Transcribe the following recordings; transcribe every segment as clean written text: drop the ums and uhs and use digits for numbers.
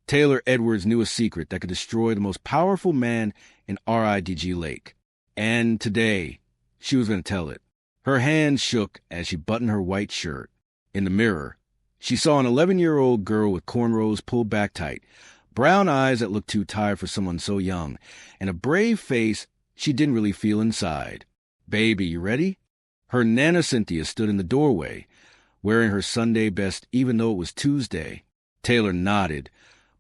Taylor Edwards knew a secret that could destroy the most powerful man in RIDG Lake. And today, she was going to tell it. Her hands shook as she buttoned her white shirt. In the mirror, she saw an 11-year-old girl with cornrows pulled back tight, brown eyes that looked too tired for someone so young, and a brave face she didn't really feel inside. "Baby, you ready?" Her Nana Cynthia stood in the doorway, wearing her Sunday best even though it was Tuesday. Taylor nodded,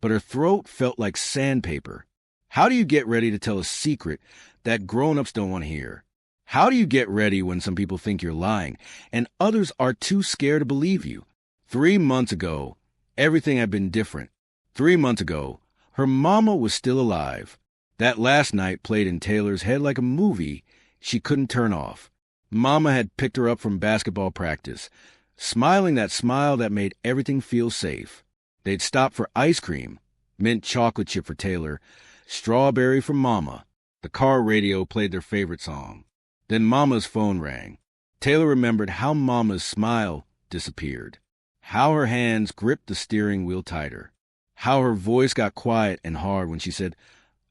but her throat felt like sandpaper. How do you get ready to tell a secret that grown-ups don't want to hear? How do you get ready when some people think you're lying and others are too scared to believe you? 3 months ago, everything had been different. 3 months ago, her mama was still alive. That last night played in Taylor's head like a movie she couldn't turn off. Mama had picked her up from basketball practice, smiling that smile that made everything feel safe. They'd stopped for ice cream, mint chocolate chip for Taylor, strawberry for Mama. The car radio played their favorite song. Then Mama's phone rang. Taylor remembered how Mama's smile disappeared, how her hands gripped the steering wheel tighter, how her voice got quiet and hard when she said,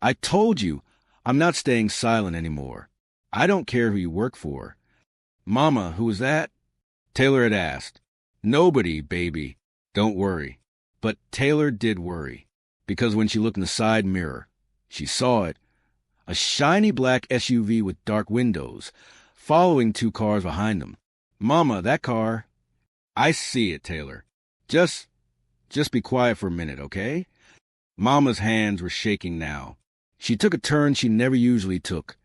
"I told you, I'm not staying silent anymore. I don't care who you work for." "Mama, who was that?" Taylor had asked. "Nobody, baby. Don't worry." But Taylor did worry, because when she looked in the side mirror, she saw it. A shiny black SUV with dark windows, following 2 cars behind them. "Mama, that car—" "I see it, Taylor. Just be quiet for a minute, okay?" Mama's hands were shaking now. She took a turn she never usually took,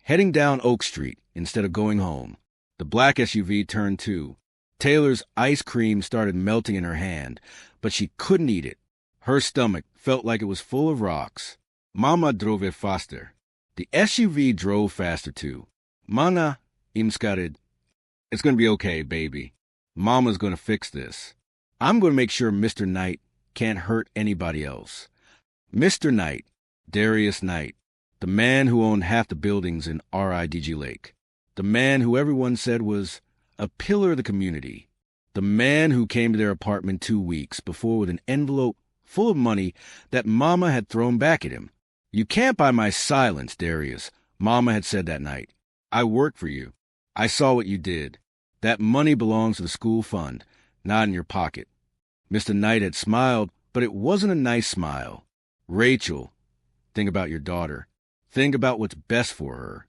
heading down Oak Street instead of going home. The black SUV turned too. Taylor's ice cream started melting in her hand, but she couldn't eat it. Her stomach felt like it was full of rocks. Mama drove it faster. The SUV drove faster too. "Mana imskared. It's going to be okay, baby. Mama's going to fix this. I'm going to make sure Mr. Knight can't hurt anybody else." Mr. Knight, Darius Knight, the man who owned half the buildings in RIDG Lake. The man who everyone said was a pillar of the community. The man who came to their apartment 2 weeks before with an envelope full of money that Mama had thrown back at him. "You can't buy my silence, Darius," Mama had said that night. "I worked for you. I saw what you did. That money belongs to the school fund, not in your pocket." Mr. Knight had smiled, but it wasn't a nice smile. "Rachel, think about your daughter. Think about what's best for her."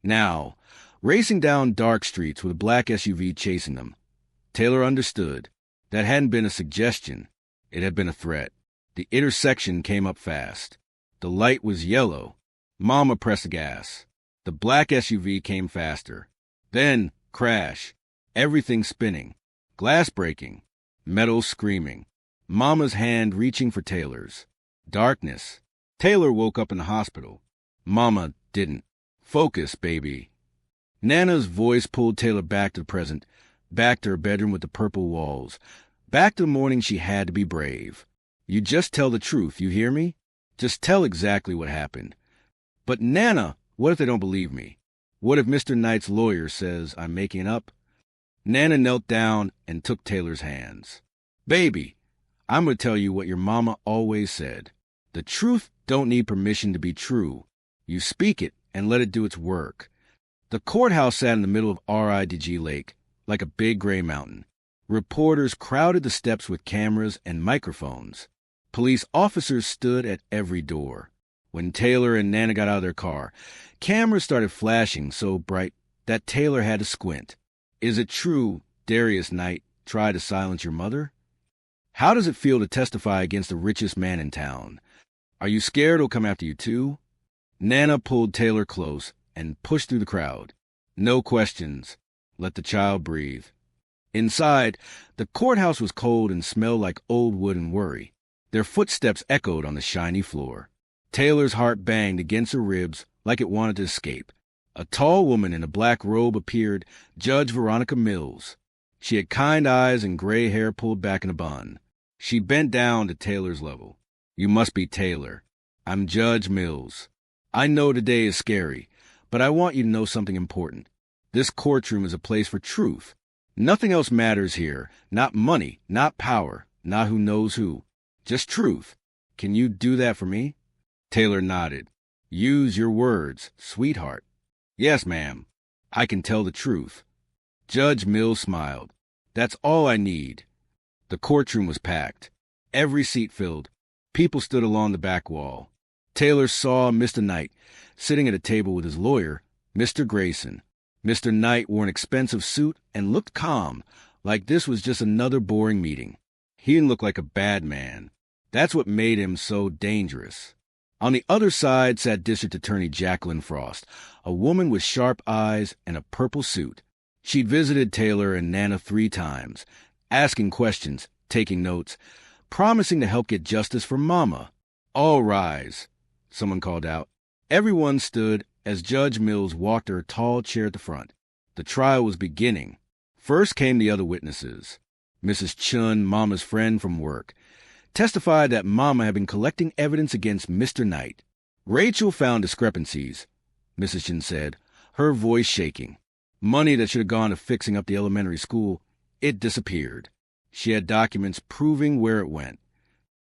Now, racing down dark streets with a black SUV chasing them, Taylor understood. That hadn't been a suggestion. It had been a threat. The intersection came up fast. The light was yellow. Mama pressed the gas. The black SUV came faster. Then, crash. Everything spinning. Glass breaking. Metal screaming. Mama's hand reaching for Taylor's. Darkness. Taylor woke up in the hospital. Mama didn't. "Focus, baby." Nana's voice pulled Taylor back to the present, back to her bedroom with the purple walls, back to the morning she had to be brave. "You just tell the truth, you hear me? Just tell exactly what happened." "But Nana, what if they don't believe me? What if Mr. Knight's lawyer says I'm making it up?" Nana knelt down and took Taylor's hands. "Baby, I'm going to tell you what your mama always said. The truth don't need permission to be true. You speak it and let it do its work." The courthouse sat in the middle of RIDG Lake, like a big gray mountain. Reporters crowded the steps with cameras and microphones. Police officers stood at every door. When Taylor and Nana got out of their car, cameras started flashing so bright that Taylor had to squint. "Is it true Darius Knight tried to silence your mother? How does it feel to testify against the richest man in town? Are you scared he'll come after you too?" Nana pulled Taylor close and pushed through the crowd. "No questions. Let the child breathe." Inside, the courthouse was cold and smelled like old wood and worry. Their footsteps echoed on the shiny floor. Taylor's heart banged against her ribs like it wanted to escape. A tall woman in a black robe appeared, Judge Veronica Mills. She had kind eyes and gray hair pulled back in a bun. She bent down to Taylor's level. "You must be Taylor. I'm Judge Mills. I know today is scary, but I want you to know something important. This courtroom is a place for truth. Nothing else matters here. Not money, not power, not who knows who. Just truth. Can you do that for me? Taylor nodded. Use your words, sweetheart. Yes, ma'am. I can tell the truth. Judge Mills smiled. That's all I need. The courtroom was packed. Every seat filled. People stood along the back wall. Taylor saw Mr. Knight sitting at a table with his lawyer, Mr. Grayson. Mr. Knight wore an expensive suit and looked calm, like this was just another boring meeting. He didn't look like a bad man. That's what made him so dangerous. On the other side sat District Attorney Jacqueline Frost, a woman with sharp eyes and a purple suit. She'd visited Taylor and Nana 3 times, asking questions, taking notes, promising to help get justice for Mama. All rise, someone called out. Everyone stood as Judge Mills walked to her tall chair at the front. The trial was beginning. First came the other witnesses. Mrs. Chun, Mama's friend from work, testified that Mama had been collecting evidence against Mr. Knight. Rachel found discrepancies, Mrs. Chun said, her voice shaking. Money that should have gone to fixing up the elementary school, it disappeared. She had documents proving where it went.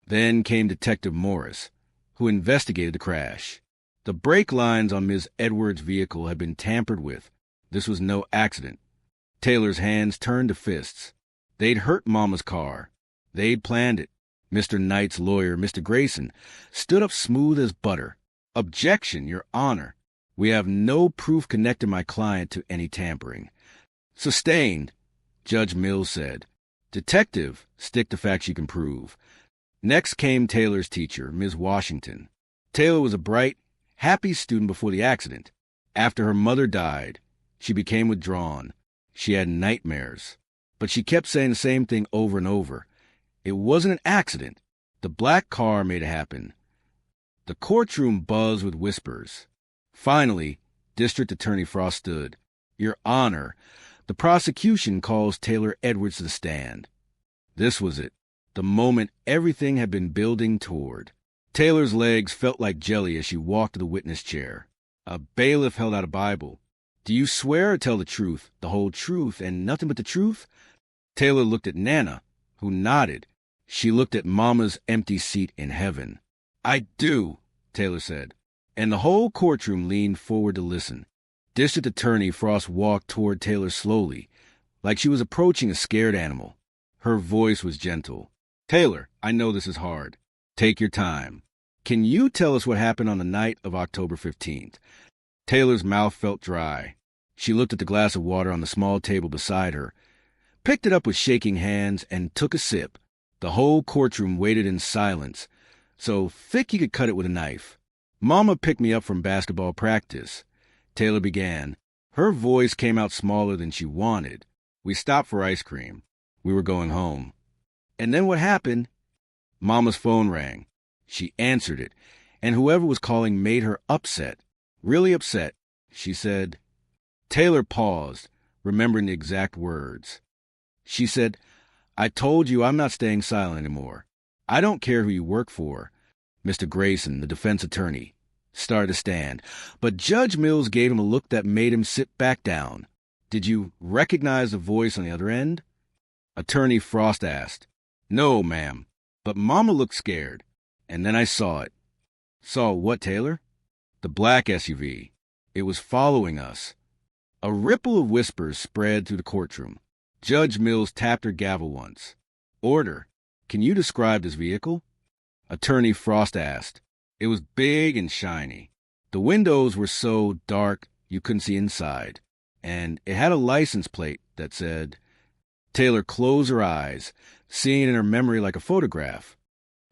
Then came Detective Morris, who investigated the crash. The brake lines on Ms. Edwards' vehicle had been tampered with. This was no accident. Taylor's hands turned to fists. They'd hurt Mama's car. They'd planned it. Mr. Knight's lawyer, Mr. Grayson, stood up smooth as butter. Objection, Your Honor. We have no proof connecting my client to any tampering. Sustained, Judge Mills said. Detective, stick to facts you can prove. Next came Taylor's teacher, Ms. Washington. Taylor was a bright, happy student before the accident. After her mother died, she became withdrawn. She had nightmares. But she kept saying the same thing over and over. It wasn't an accident. The black car made it happen. The courtroom buzzed with whispers. Finally, District Attorney Frost stood. Your Honor, the prosecution calls Taylor Edwards to the stand. This was it. The moment everything had been building toward. Taylor's legs felt like jelly as she walked to the witness chair. A bailiff held out a Bible. Do you swear or tell the truth, the whole truth, and nothing but the truth? Taylor looked at Nana, who nodded. She looked at Mama's empty seat in heaven. I do, Taylor said. And the whole courtroom leaned forward to listen. District Attorney Frost walked toward Taylor slowly, like she was approaching a scared animal. Her voice was gentle. Taylor, I know this is hard. Take your time. Can you tell us what happened on the night of October 15th? Taylor's mouth felt dry. She looked at the glass of water on the small table beside her, picked it up with shaking hands, and took a sip. The whole courtroom waited in silence, so thick you could cut it with a knife. Mama picked me up from basketball practice. Taylor began. Her voice came out smaller than she wanted. We stopped for ice cream. We were going home. And then what happened? Mama's phone rang. She answered it, and whoever was calling made her upset, really upset. She said, Taylor paused, remembering the exact words. She said, I told you I'm not staying silent anymore. I don't care who you work for. Mr. Grayson, the defense attorney, started to stand, but Judge Mills gave him a look that made him sit back down. Did you recognize the voice on the other end? Attorney Frost asked. No, ma'am, but Mama looked scared. And then I saw it. Saw what, Taylor? The black SUV. It was following us. A ripple of whispers spread through the courtroom. Judge Mills tapped her gavel once. Order. Can you describe this vehicle? Attorney Frost asked. It was big and shiny. The windows were so dark you couldn't see inside. And it had a license plate that said... Taylor closed her eyes, seeing it in her memory like a photograph.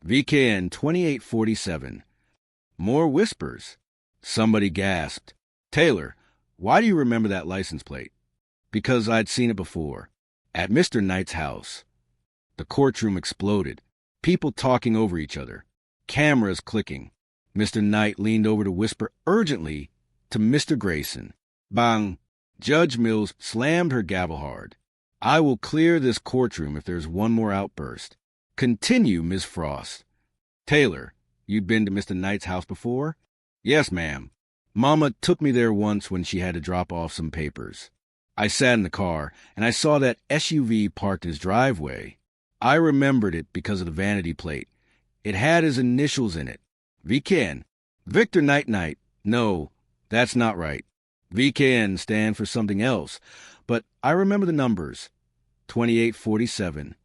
VKN 2847. More whispers. Somebody gasped. Taylor, why do you remember that license plate? Because I'd seen it before. At Mr. Knight's house. The courtroom exploded. People talking over each other. Cameras clicking. Mr. Knight leaned over to whisper urgently to Mr. Grayson. Bang! Judge Mills slammed her gavel hard. I will clear this courtroom if there's one more outburst. Continue, Miss Frost. Taylor, you'd been to Mr. Knight's house before? Yes, ma'am. Mama took me there once when she had to drop off some papers. I sat in the car, and I saw that SUV parked in his driveway. I remembered it because of the vanity plate, It had his initials in it. VKN. Victor Knight Knight. No, that's not right. VKN stand for something else, but I remember the numbers. 2847.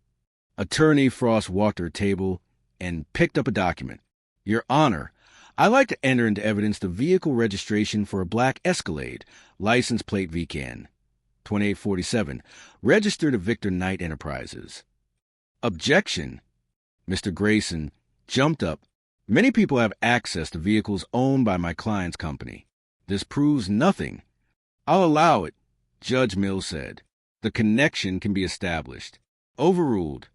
Attorney Frost walked to her table and picked up a document. Your Honor, I'd like to enter into evidence the vehicle registration for a black Escalade, license plate VCAN. 2847. Registered to Victor Knight Enterprises. Objection. Mr. Grayson jumped up. Many people have access to vehicles owned by my client's company. This proves nothing. I'll allow it, Judge Mills said. The connection can be established. Overruled.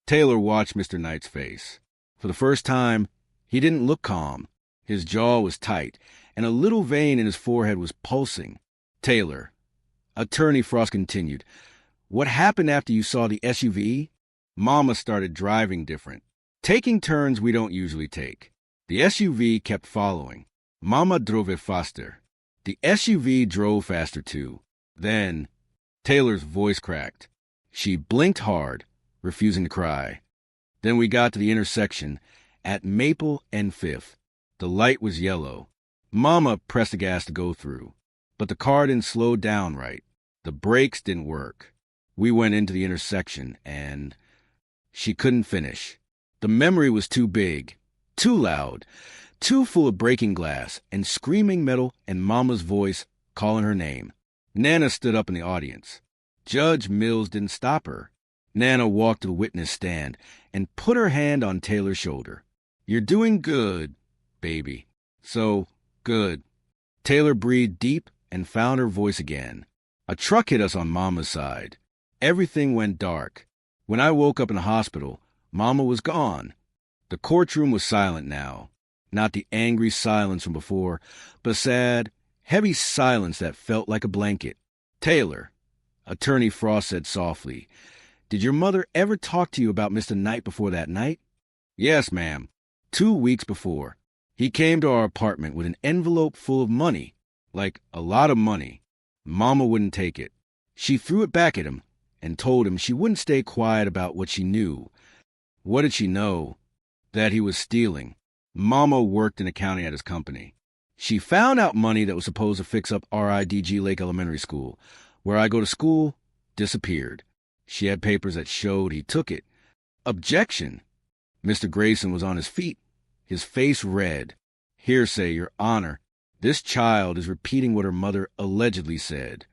Taylor watched Mr. Knight's face. For the first time, he didn't look calm. His jaw was tight, and a little vein in his forehead was pulsing. Taylor. Attorney Frost continued. What happened after you saw the SUV? Mama started driving different. Taking turns we don't usually take. The SUV kept following. Mama drove it faster. The SUV drove faster too. Then, Taylor's voice cracked. She blinked hard, refusing to cry. Then we got to the intersection at Maple and Fifth. The light was yellow. Mama pressed the gas to go through, but the car didn't slow down right. The brakes didn't work. We went into the intersection and she couldn't finish. The memory was too big, too loud, too full of breaking glass and screaming metal and Mama's voice calling her name. Nana stood up in the audience. Judge Mills didn't stop her. Nana walked to the witness stand and put her hand on Taylor's shoulder. You're doing good, baby. So good. Taylor breathed deep and found her voice again. A truck hit us on Mama's side. Everything went dark. When I woke up in the hospital, Mama was gone. The courtroom was silent now. Not the angry silence from before, but sad, heavy silence that felt like a blanket. Taylor, Attorney Frost said softly, did your mother ever talk to you about Mr. Knight before that night? Yes, ma'am. 2 weeks before. He came to our apartment with an envelope full of money, like a lot of money. Mama wouldn't take it. She threw it back at him and told him she wouldn't stay quiet about what she knew. What did she know? That he was stealing. Mama worked in accounting at his company. She found out money that was supposed to fix up RIDG Lake Elementary School, where I go to school, disappeared. She had papers that showed he took it. Objection! Mr. Grayson was on his feet, his face red. Hearsay, Your Honor. This child is repeating what her mother allegedly said.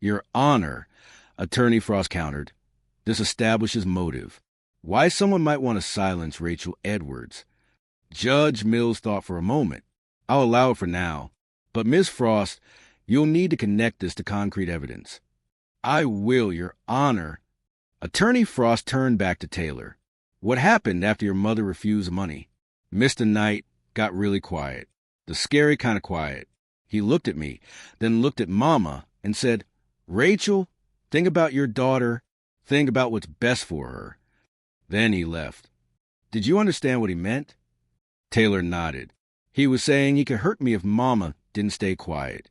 Your Honor, Attorney Frost countered. This establishes motive. Why someone might want to silence Rachel Edwards. Judge Mills thought for a moment. I'll allow it for now. But, Ms. Frost, you'll need to connect this to concrete evidence. I will, Your Honor. Attorney Frost turned back to Taylor. What happened after your mother refused money? Mr. Knight got really quiet. The scary kind of quiet. He looked at me, then looked at Mama and said, Rachel, think about your daughter. Think about what's best for her. Then he left. Did you understand what he meant? Taylor nodded. He was saying he could hurt me if Mama didn't stay quiet.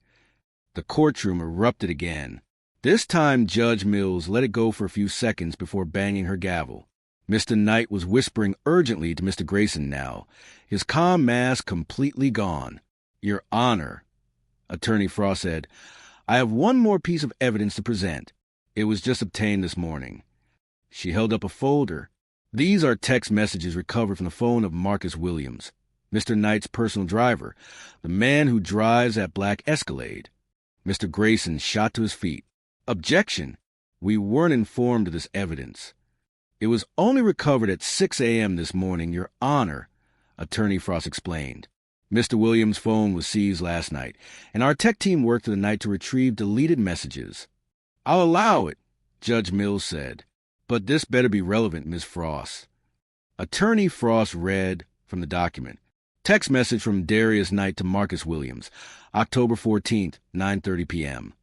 The courtroom erupted again. This time Judge Mills let it go for a few seconds before banging her gavel. Mr. Knight was whispering urgently to Mr. Grayson now, his calm mask completely gone. Your Honor, Attorney Frost said, I have one more piece of evidence to present. It was just obtained this morning. She held up a folder. These are text messages recovered from the phone of Marcus Williams, Mr. Knight's personal driver, the man who drives that black Escalade. Mr. Grayson shot to his feet. Objection! We weren't informed of this evidence. It was only recovered at 6 a.m. this morning, Your Honor, Attorney Frost explained. Mr. Williams' phone was seized last night, and our tech team worked through the night to retrieve deleted messages. I'll allow it, Judge Mills said, but this better be relevant, Ms. Frost. Attorney Frost read from the document. Text message from Darius Knight to Marcus Williams, October 14th, 9:30 p.m.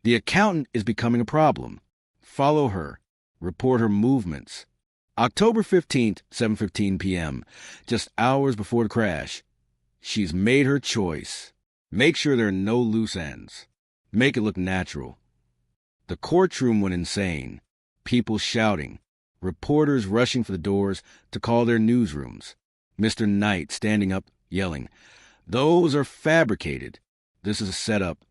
The accountant is becoming a problem. Follow her. Report her movements. October 15th, 7:15 p.m., just hours before the crash. She's made her choice. Make sure there are no loose ends. Make it look natural. The courtroom went insane. People shouting. Reporters rushing for the doors to call their newsrooms. Mr. Knight standing up, yelling, "Those are fabricated. This is a setup."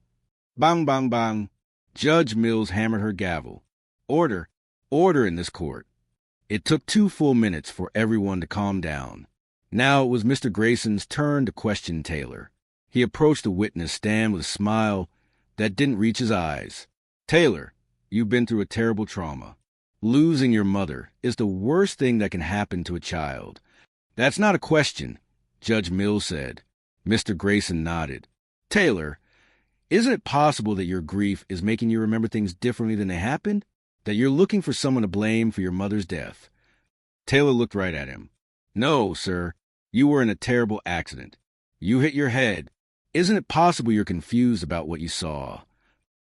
Bang, bang, bang. Judge Mills hammered her gavel. "Order, order in this court." It took 2 full minutes for everyone to calm down. Now it was Mr. Grayson's turn to question Taylor. He approached the witness stand with a smile that didn't reach his eyes. "Taylor, you've been through a terrible trauma. Losing your mother is the worst thing that can happen to a child." "That's not a question," Judge Mills said. Mr. Grayson nodded. "Taylor, isn't it possible that your grief is making you remember things differently than they happened? That you're looking for someone to blame for your mother's death?" Taylor looked right at him. "No, sir. You were in a terrible accident. You hit your head. Isn't it possible you're confused about what you saw?"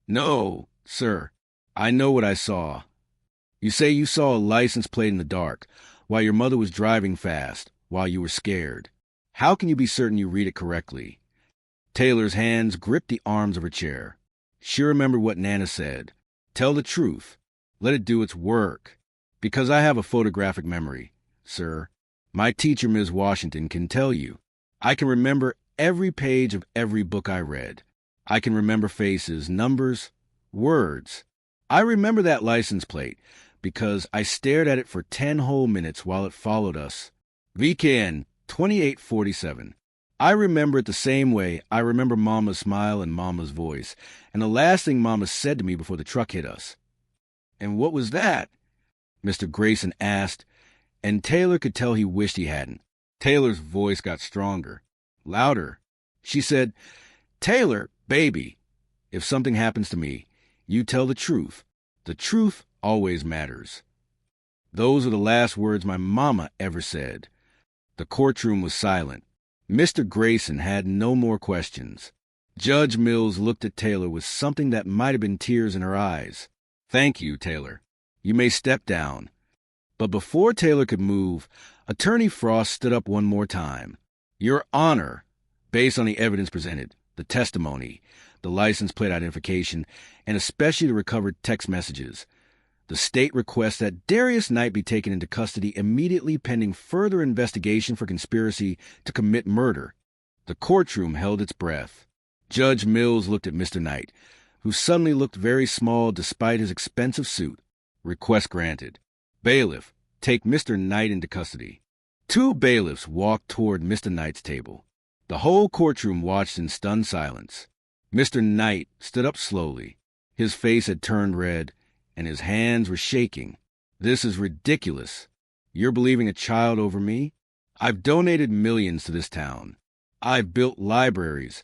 "No, sir. I know what I saw. You say you saw a license plate in the dark while your mother was driving fast, while you were scared. How can you be certain you read it correctly?" Taylor's hands gripped the arms of her chair. She remembered what Nana said. "Tell the truth. Let it do its work." "Because I have a photographic memory, sir. My teacher, Ms. Washington, can tell you. I can remember every page of every book I read. I can remember faces, numbers, words. I remember that license plate because I stared at it for 10 whole minutes while it followed us. VKN 2847. I remember it the same way I remember Mama's smile and Mama's voice, and the last thing Mama said to me before the truck hit us." "And what was that?" Mr. Grayson asked, and Taylor could tell he wished he hadn't. Taylor's voice got stronger, louder. She said, "Taylor, baby, if something happens to me, you tell the truth. The truth always matters." Those were the last words my mama ever said. The courtroom was silent. Mr. Grayson had no more questions. Judge Mills looked at Taylor with something that might have been tears in her eyes. "Thank you, Taylor. You may step down." But before Taylor could move, Attorney Frost stood up one more time. "Your Honor, based on the evidence presented, the testimony, the license plate identification, and especially the recovered text messages, the state requests that Darius Knight be taken into custody immediately pending further investigation for conspiracy to commit murder." The courtroom held its breath. Judge Mills looked at Mr. Knight, who suddenly looked very small despite his expensive suit. "Request granted. Bailiff, take Mr. Knight into custody." 2 bailiffs walked toward Mr. Knight's table. The whole courtroom watched in stunned silence. Mr. Knight stood up slowly. His face had turned red, and his hands were shaking. "This is ridiculous. You're believing a child over me? I've donated millions to this town. I've built libraries,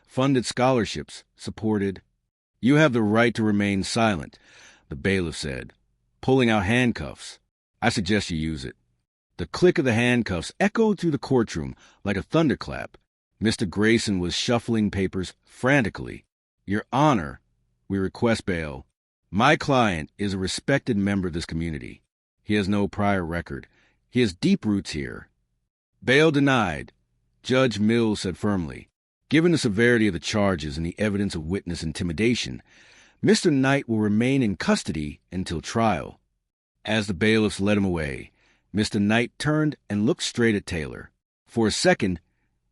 funded scholarships, supported—" "You have the right to remain silent," the bailiff said, pulling out handcuffs. "I suggest you use it." The click of the handcuffs echoed through the courtroom like a thunderclap. Mr. Grayson was shuffling papers frantically. "Your Honor, we request bail. My client is a respected member of this community. He has no prior record. He has deep roots here." "Bail denied," Judge Mills said firmly. "Given the severity of the charges and the evidence of witness intimidation, Mr. Knight will remain in custody until trial." As the bailiffs led him away, Mr. Knight turned and looked straight at Taylor. For a second,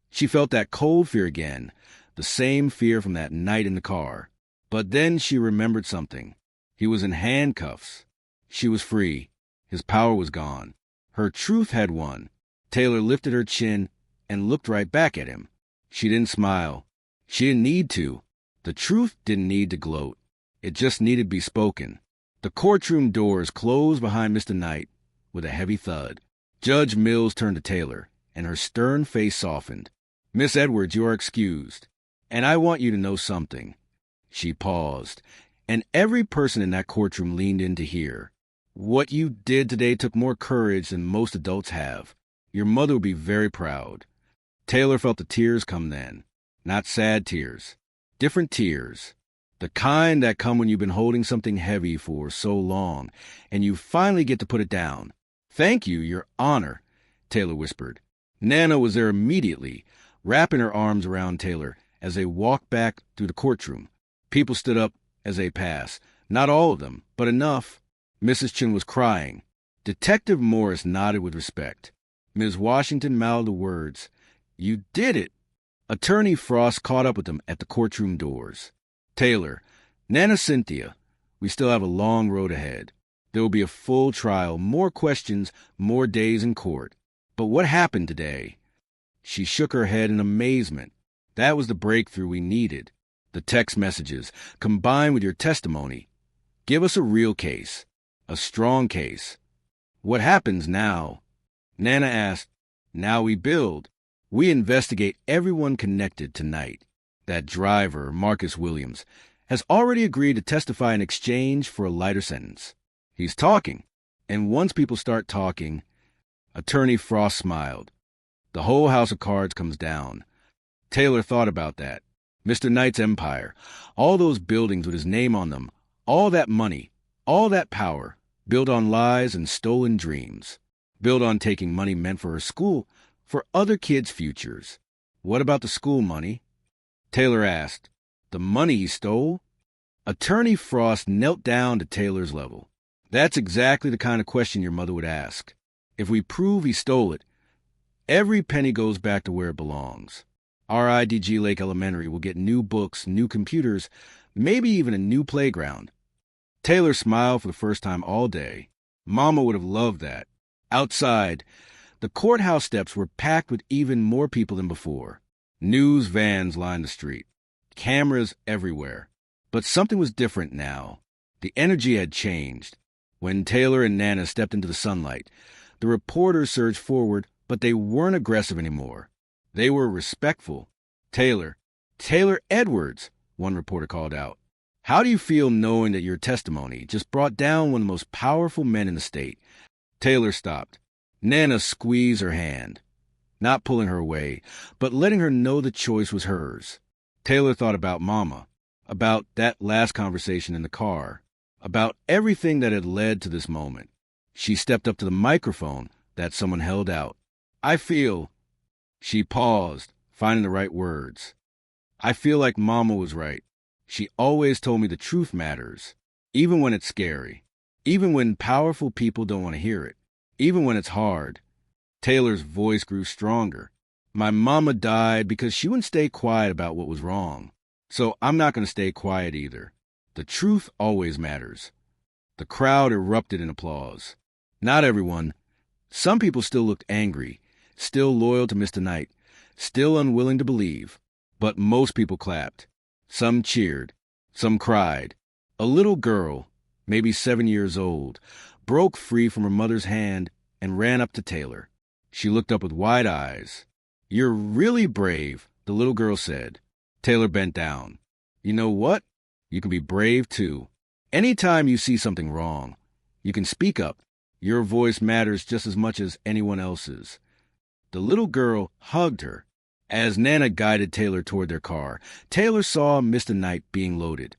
she felt that cold fear again, the same fear from that night in the car. But then she remembered something. He was in handcuffs. She was free. His power was gone. Her truth had won. Taylor lifted her chin and looked right back at him. She didn't smile. She didn't need to. The truth didn't need to gloat. It just needed to be spoken. The courtroom doors closed behind Mr. Knight with a heavy thud. Judge Mills turned to Taylor, and her stern face softened. "Miss Edwards, you are excused. And I want you to know something." She paused, and every person in that courtroom leaned in to hear. "What you did today took more courage than most adults have. Your mother will be very proud." Taylor felt the tears come then. Not sad tears. Different tears. The kind that come when you've been holding something heavy for so long, and you finally get to put it down. "Thank you, Your Honor," Taylor whispered. Nana was there immediately, wrapping her arms around Taylor as they walked back through the courtroom. People stood up as they passed. Not all of them, but enough. Mrs. Chin was crying. Detective Morris nodded with respect. Ms. Washington mouthed the words. You did it! Attorney Frost caught up with them at the courtroom doors. Taylor, Nana Cynthia, we still have a long road ahead. There will be a full trial, more questions, more days in court. But what happened today? She shook her head in amazement. That was the breakthrough we needed. The text messages, combined with your testimony. Give us a real case. A strong case. What happens now? Nana asked. Now we build. We investigate everyone connected tonight. That driver, Marcus Williams, has already agreed to testify in exchange for a lighter sentence. He's talking. And once people start talking, Attorney Frost smiled. The whole house of cards comes down. Taylor thought about that. Mr. Knight's empire, all those buildings with his name on them, all that money, all that power, built on lies and stolen dreams, built on taking money meant for her school, for other kids' futures. What about the school money? Taylor asked. The money he stole? Attorney Frost knelt down to Taylor's level. That's exactly the kind of question your mother would ask. If we prove he stole it, every penny goes back to where it belongs. RIDG Lake Elementary will get new books, new computers, maybe even a new playground. Taylor smiled for the first time all day. Mama would have loved that. Outside, the courthouse steps were packed with even more people than before. News vans lined the street. Cameras everywhere. But something was different now. The energy had changed. When Taylor and Nana stepped into the sunlight, the reporters surged forward, but they weren't aggressive anymore. They were respectful. Taylor Edwards, one reporter called out. How do you feel knowing that your testimony just brought down one of the most powerful men in the state? Taylor stopped. Nana squeezed her hand, not pulling her away, but letting her know the choice was hers. Taylor thought about Mama, about that last conversation in the car, about everything that had led to this moment. She stepped up to the microphone that someone held out. I feel... She paused, finding the right words. I feel like Mama was right. She always told me the truth matters, even when it's scary, even when powerful people don't want to hear it, even when it's hard. Taylor's voice grew stronger. My mama died because she wouldn't stay quiet about what was wrong. So I'm not going to stay quiet either. The truth always matters. The crowd erupted in applause. Not everyone. Some people still looked angry, still loyal to Mr. Knight, still unwilling to believe. But most people clapped. Some cheered. Some cried. A little girl, maybe 7 years old, broke free from her mother's hand and ran up to Taylor. She looked up with wide eyes. You're really brave, the little girl said. Taylor bent down. You know what? You can be brave, too. Anytime you see something wrong, you can speak up. Your voice matters just as much as anyone else's. The little girl hugged her. As Nana guided Taylor toward their car, Taylor saw Mr. Knight being loaded.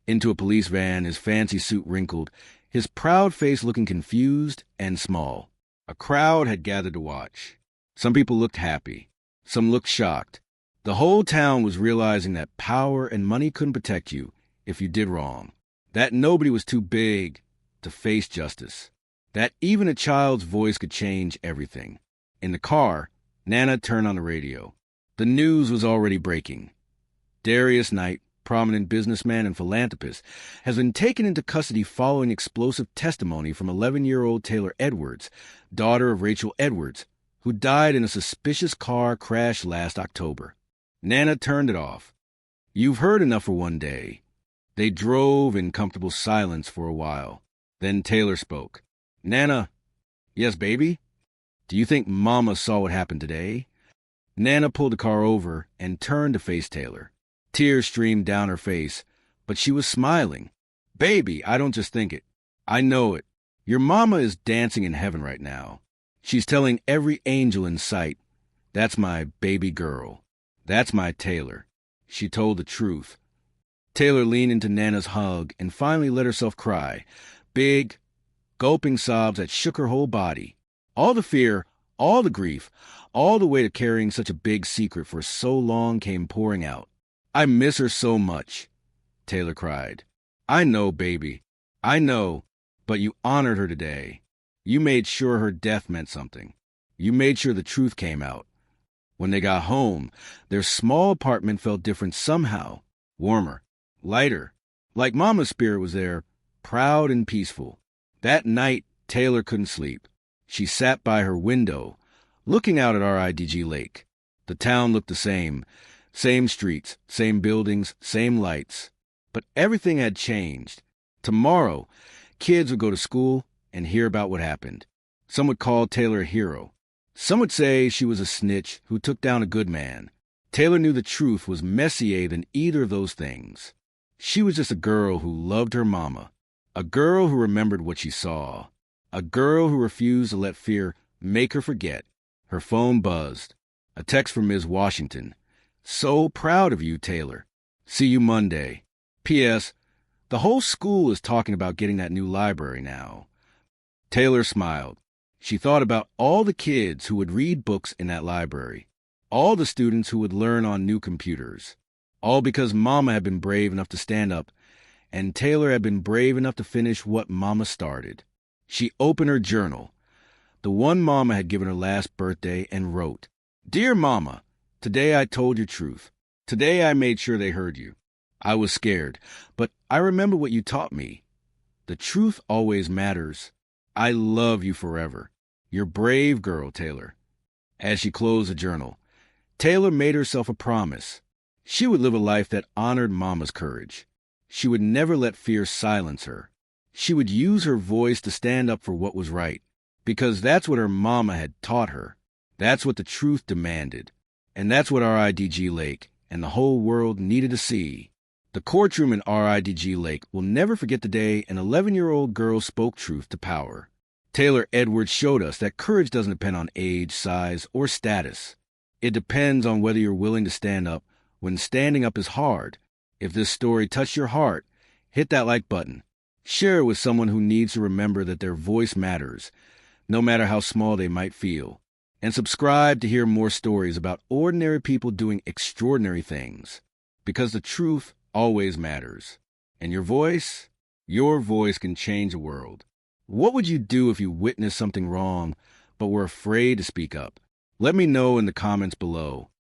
Into a police van, his fancy suit wrinkled, his proud face looking confused and small. A crowd had gathered to watch. Some people looked happy. Some looked shocked. The whole town was realizing that power and money couldn't protect you if you did wrong. That nobody was too big to face justice. That even a child's voice could change everything. In the car, Nana turned on the radio. The news was already breaking. Darius Knight, prominent businessman and philanthropist, has been taken into custody following explosive testimony from 11-year-old Taylor Edwards, daughter of Rachel Edwards, who died in a suspicious car crash last October. Nana turned it off. You've heard enough for one day. They drove in comfortable silence for a while. Then Taylor spoke. Nana. Yes, baby? Do you think Mama saw what happened today? Nana pulled the car over and turned to face Taylor. Tears streamed down her face, but she was smiling. Baby, I don't just think it. I know it. Your mama is dancing in heaven right now. She's telling every angel in sight, that's my baby girl. That's my Taylor. She told the truth. Taylor leaned into Nana's hug and finally let herself cry. Big, gulping sobs that shook her whole body. All the fear, all the grief, all the weight of carrying such a big secret for so long came pouring out. I miss her so much, Taylor cried. I know, baby. I know, but you honored her today. You made sure her death meant something. You made sure the truth came out. When they got home, their small apartment felt different somehow, warmer, lighter, like Mama's spirit was there, proud and peaceful. That night, Taylor couldn't sleep. She sat by her window, looking out at RIDG Lake. The town looked the same streets, same buildings, same lights. But everything had changed. Tomorrow, kids would go to school and hear about what happened. Some would call Taylor a hero. Some would say she was a snitch who took down a good man. Taylor knew the truth was messier than either of those things. She was just a girl who loved her mama, a girl who remembered what she saw, a girl who refused to let fear make her forget. Her phone buzzed. A text from Ms. Washington. So proud of you, Taylor. See you Monday. P.S. The whole school is talking about getting that new library now. Taylor smiled. She thought about all the kids who would read books in that library, all the students who would learn on new computers, all because Mama had been brave enough to stand up, and Taylor had been brave enough to finish what Mama started. She opened her journal, the one Mama had given her last birthday, and wrote, "Dear Mama, today I told your truth. Today I made sure they heard you. I was scared, but I remember what you taught me. The truth always matters. I love you forever. You're a brave girl, Taylor." As she closed the journal, Taylor made herself a promise. She would live a life that honored Mama's courage. She would never let fear silence her. She would use her voice to stand up for what was right, because that's what her Mama had taught her. That's what the truth demanded. And that's what RIDG Lake and the whole world needed to see. The courtroom in RIDG Lake will never forget the day an 11-year-old girl spoke truth to power. Taylor Edwards showed us that courage doesn't depend on age, size, or status. It depends on whether you're willing to stand up when standing up is hard. If this story touched your heart, hit that like button. Share it with someone who needs to remember that their voice matters, no matter how small they might feel. And subscribe to hear more stories about ordinary people doing extraordinary things. Because the truth always matters. And your voice can change the world. What would you do if you witnessed something wrong, but were afraid to speak up? Let me know in the comments below.